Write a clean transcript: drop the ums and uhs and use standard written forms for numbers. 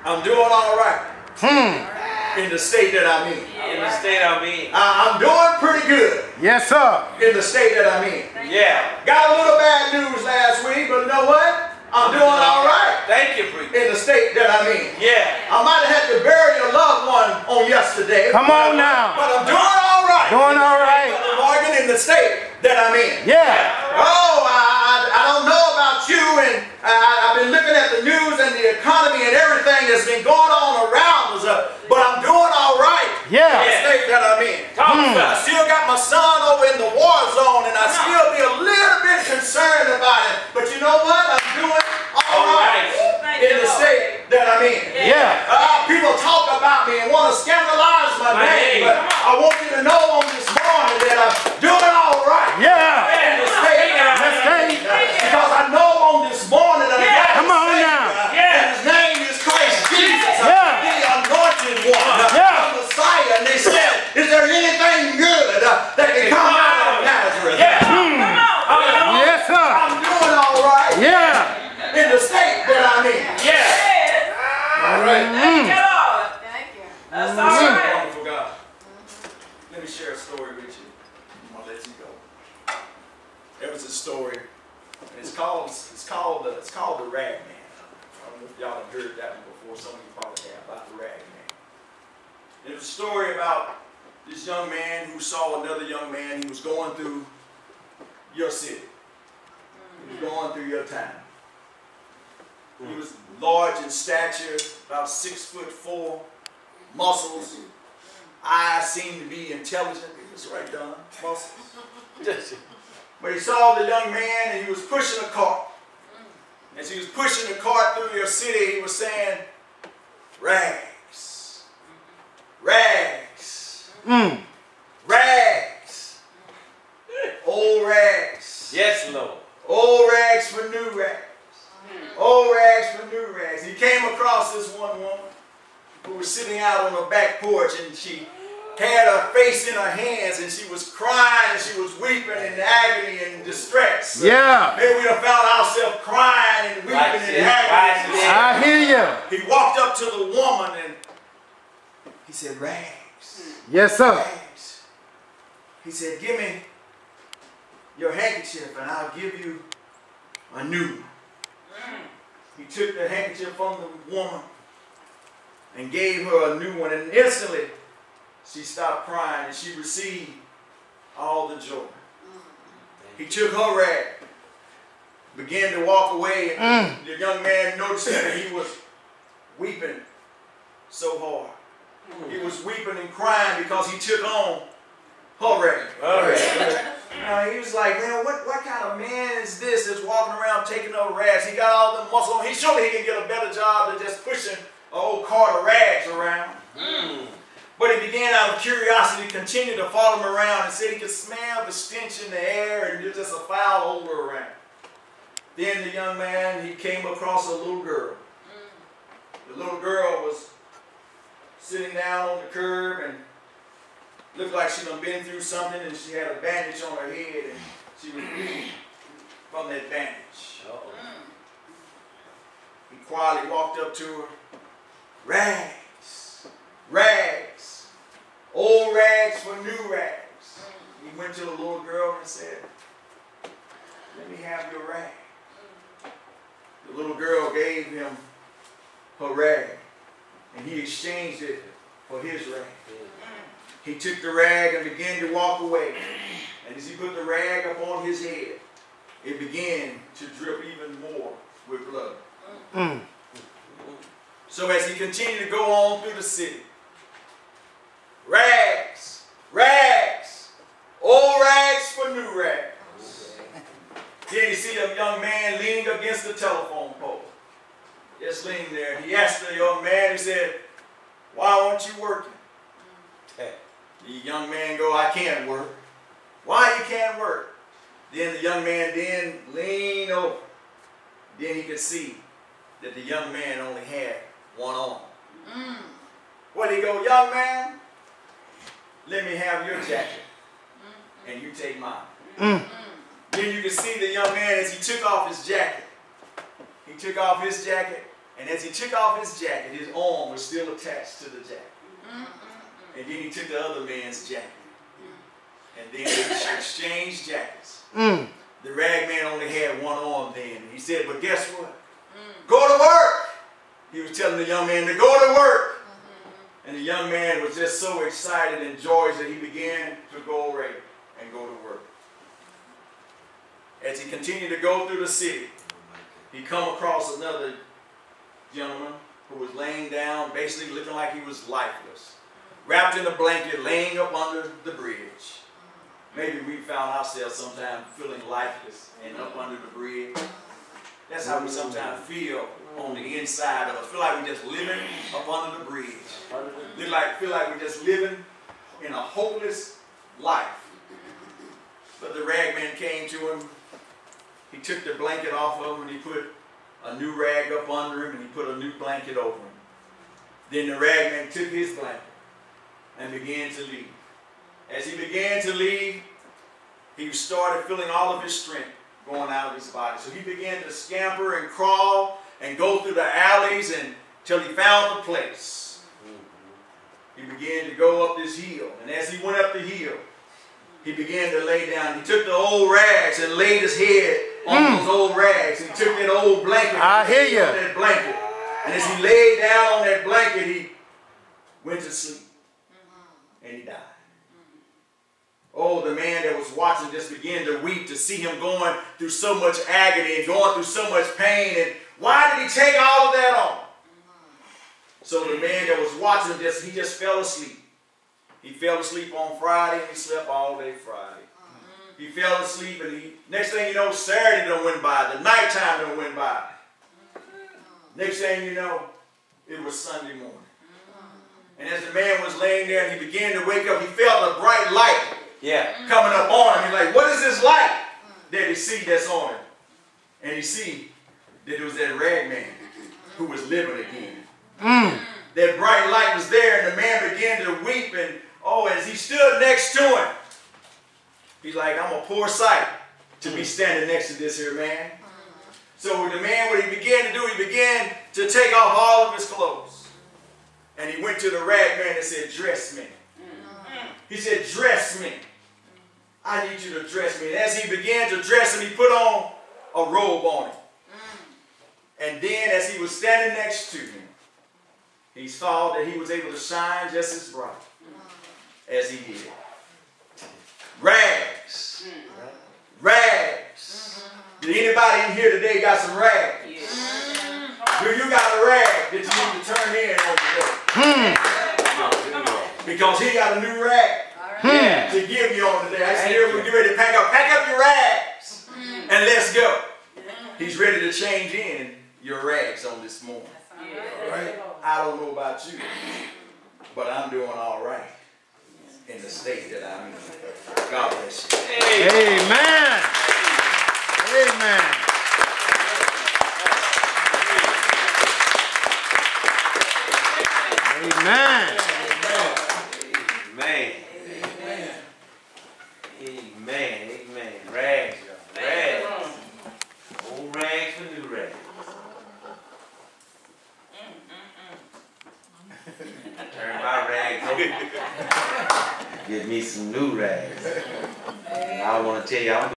I'm doing all right. In the state that I'm in. In the state I'm in. I'm doing pretty good. Yes, sir. In the state that I'm in. Yeah. Got a little bad news last week, but you know what? I'm doing all right. Thank you, preacher. In the state that I'm in. Yeah. I might have had to bury a loved one on yesterday. Come on now. But I'm doing all right. Doing all right. Brother Morgan, in the state that I'm in. Yeah. Oh, I don't know about you, and I've been looking at the news and the economy and everything that's been going on around us, but I'm doing all right. Yeah. In the state that I'm in. I still got my son over in the war zone, and I still be a little bit concerned about it. But you know what? I'm doing all right in the state that I'm in. Yeah. People talk about me and want to scandalize my name, but I want you to know on this morning that I'm doing all right. Yeah. In the state. Let's say. Because I know on this morning that I got Come on now. and his name is Christ Jesus, the anointed one, the Messiah. And they said, is there anything good that can come out of Nazareth? Yes, sir. I'm doing all right. Yeah. In the state that I'm in. All right. Thank you, Lord. Thank you. That's all right. Wonderful God. Let me share a story with you. I'm gonna let you go. There was a story, and it's called the Rag Man. I don't know if y'all have heard that one before. Some of you probably have, about the Rag Man. It was a story about this young man who saw another young man. He was going through your city. He was going through your town. He was large in stature, about 6'4", muscles. Eyes seemed to be intelligent. That's right, Don. Muscles. But he saw the young man and he was pushing a cart. As he was pushing the cart through your city, he was saying, rags, rags, rags, old rags. Yes, Lord. Old rags for new rags. Old rags for new rags. He came across this one woman who was sitting out on her back porch, and she had her face in her hands, and she was crying, and she was weeping in agony and distress. Yeah. Maybe we have found ourselves crying and weeping in agony. I hear you. He walked up to the woman and he said, rags. Yes, sir. Rags. He said, give me your handkerchief and I'll give you a new one. He took the handkerchief from the woman and gave her a new one, and instantly she stopped crying and she received all the joy. He took her rag, began to walk away, and the young man noticed that he was weeping so hard. He was weeping and crying because he took on her rag. He was like, man, what kind of man is this that's walking around taking up rags? He got all the muscle on. Surely he can get a better job than just pushing an old cart of rags around. But he began out of curiosity to continue to follow him around and said he could smell the stench in the air and there's just a foul odor around. Then the young man, he came across a little girl. The little girl was sitting down on the curb and looked like she done been through something, and she had a bandage on her head and she was bleeding from that bandage. He quietly walked up to her. Rags, rags, old rags for new rags. He went to the little girl and said, let me have your rag. The little girl gave him her rag, and he exchanged it for his rag. He took the rag and began to walk away. And as he put the rag upon his head, it began to drip even more with blood. So as he continued to go on through the city, rags, rags, old rags for new rags. Then you see a young man leaning against the telephone pole. Just leaning there. He asked the young man, he said, why aren't you working? The young man go, I can't work. Why you can't work? Then the young man then leaned over. Then he could see that the young man only had one arm. Well, he go, young man, let me have your jacket and you take mine. Then you can see the young man as he took off his jacket. He took off his jacket And as he took off his jacket, his arm was still attached to the jacket. And then he took the other man's jacket. And then they exchanged jackets. The rag man only had one arm then. He said, but guess what? Go to work. He was telling the young man to go to work. And the young man was just so excited and joyous that he began to go away and go to work. As he continued to go through the city, he come across another gentleman who was laying down, basically looking like he was lifeless, wrapped in a blanket, laying up under the bridge. Maybe we found ourselves sometimes feeling lifeless and up under the bridge. That's how we sometimes feel on the inside of us. Feel like we're just living up under the bridge. Feel like we're just living in a hopeless life. But the rag man came to him. He took the blanket off of him and he put a new rag up under him and he put a new blanket over him. Then the rag man took his blanket and began to leave. As he began to leave, he started feeling all of his strength going out of his body. So he began to scamper and crawl and go through the alleys until he found the place. He began to go up this hill. And as he went up the hill, he began to lay down. He took the old rags and laid his head on those old rags. He took that old blanket I hear you. on that blanket. And as he laid down on that blanket, he went to sleep. And he died. Oh, the man that was watching just began to weep to see him going through so much agony and going through so much pain. And why did he take all of that on? So the man that was watching he just fell asleep. He fell asleep on Friday and he slept all day Friday. He fell asleep and next thing you know, Saturday done went by. The nighttime done went by. Next thing you know, it was Sunday morning. And as the man was laying there and he began to wake up, he felt a bright light coming up on him. He's like, what is this light that he see that's on him? And he see that it was that rag man who was living again. That bright light was there and the man began to weep. And as he stood next to him, he's like, I'm a poor sight to be standing next to this here man. So the man, what he began to do, he began to take off all of his clothes. And he went to the rag man and said, dress me. He said, dress me. I need you to dress me. And as he began to dress him, he put on a robe on him. And then as he was standing next to him, he saw that he was able to shine just as bright as he did. Rags. Rags. Did anybody in here today got some rags? Do you got a rag that you need to turn in over there? Because he got a new rag to give you on today. I said, here we get ready to pack up your rags and let's go. He's ready to change in your rags on this morning. Right? I don't know about you, but I'm doing all right in the state that I'm in. God bless you. Amen. Amen. Amen. Amen. Amen. Amen. Rags, y'all. Rags. Old rags for new rags. Turn my rags over. Get me some new rags. I want to tell you,